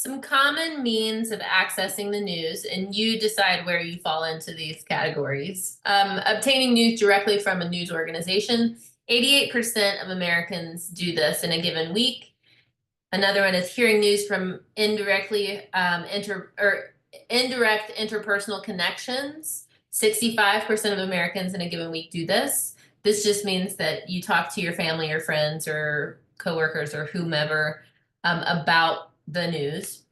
Some common means of accessing the news, and you decide where you fall into these categories. Obtaining news directly from a news organization. 88% of Americans do this in a given week. Another one is hearing news from indirect interpersonal connections. 65% of Americans in a given week do this. This just means that you talk to your family or friends or coworkers or whomever about the news.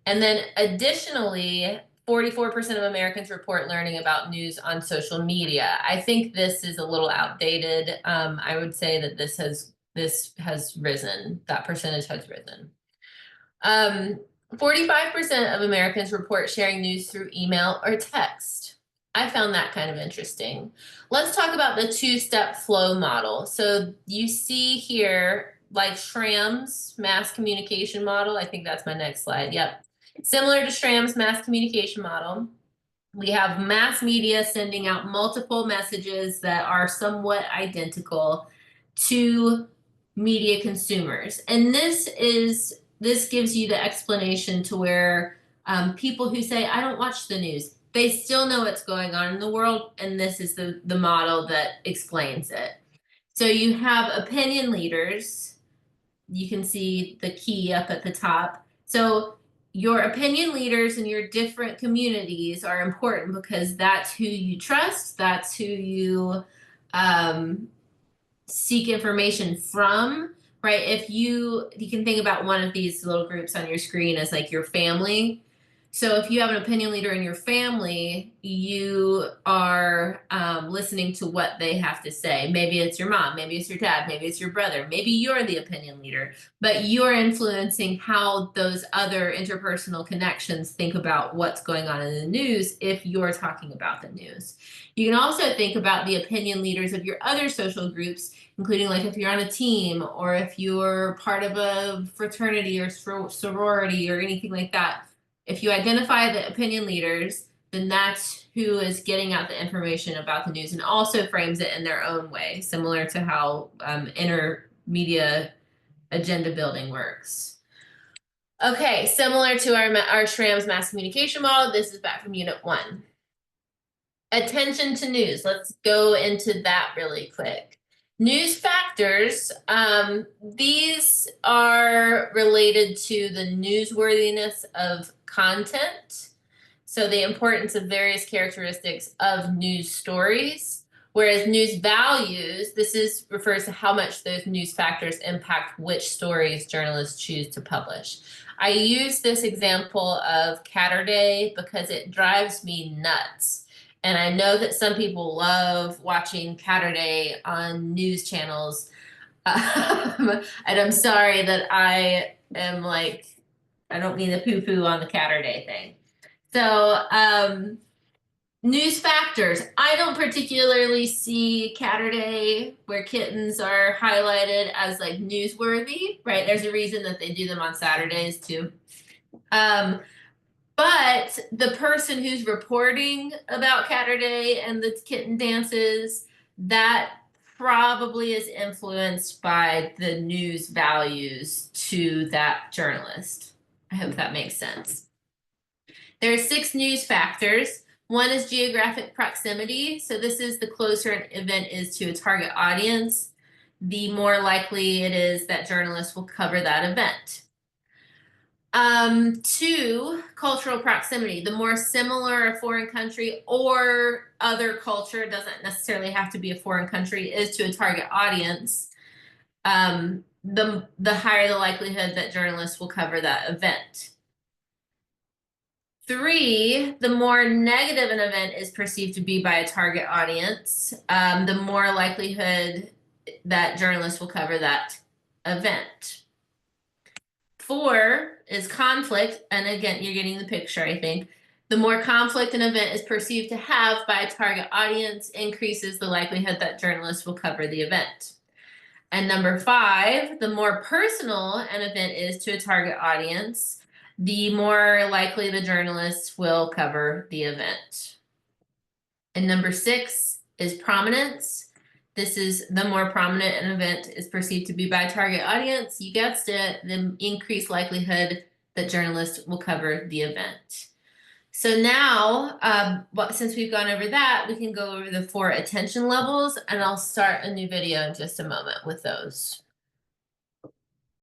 And then additionally, 44% of Americans report learning about news on social media. I think this is a little outdated. I would say that this has risen. That percentage has risen. 45% of Americans report sharing news through email or text. I found that kind of interesting. Let's talk about the two-step flow model. So you see here, like Schramm's mass communication model. I think that's my next slide. Yep. Similar to Schramm's mass communication model, we have mass media sending out multiple messages that are somewhat identical to media consumers. And this gives you the explanation to where people who say, I don't watch the news, they still know what's going on in the world, and this is the model that explains it. So you have opinion leaders. You can see the key up at the top. So your opinion leaders in your different communities are important because that's who you trust, that's who you seek information from, right? If you can think about one of these little groups on your screen as like your family. So if you have an opinion leader in your family, you are listening to what they have to say. Maybe it's your mom, maybe it's your dad, maybe it's your brother, maybe you're the opinion leader, but you're influencing how those other interpersonal connections think about what's going on in the news if you're talking about the news. You can also think about the opinion leaders of your other social groups, including like if you're on a team or if you're part of a fraternity or sorority or anything like that. If you identify the opinion leaders, then that's who is getting out the information about the news and also frames it in their own way, similar to how intermedia agenda building works. Okay, similar to our Schramm's mass communication model, this is back from Unit 1. Attention to news. Let's go into that really quick. News factors, these are related to the newsworthiness of content. So the importance of various characteristics of news stories, whereas news values, refers to how much those news factors impact which stories journalists choose to publish. I use this example of Catterday because it drives me nuts. And I know that some people love watching Catterday on news channels. And I'm sorry that I am like, I don't mean to poo-poo on the Catterday thing. So news factors. I don't particularly see Catterday where kittens are highlighted as like newsworthy, right? There's a reason that they do them on Saturdays too. But the person who's reporting about Catterday and the kitten dances, that probably is influenced by the news values to that journalist. I hope that makes sense. There are 6 news factors. One is geographic proximity. So this is the closer an event is to a target audience, the more likely it is that journalists will cover that event. 2, cultural proximity. The more similar a foreign country or other culture, doesn't necessarily have to be a foreign country, is to a target audience, the higher the likelihood that journalists will cover that event. 3, the more negative an event is perceived to be by a target audience, the more likelihood that journalists will cover that event. 4 is conflict, and again, you're getting the picture, I think. The more conflict an event is perceived to have by a target audience increases the likelihood that journalists will cover the event. And number 5, the more personal an event is to a target audience, the more likely the journalists will cover the event. And number 6 is prominence. This is the more prominent an event is perceived to be by a target audience. You guessed it, the increased likelihood The journalist will cover the event. So now, since we've gone over that, we can go over the 4 attention levels, and I'll start a new video in just a moment with those.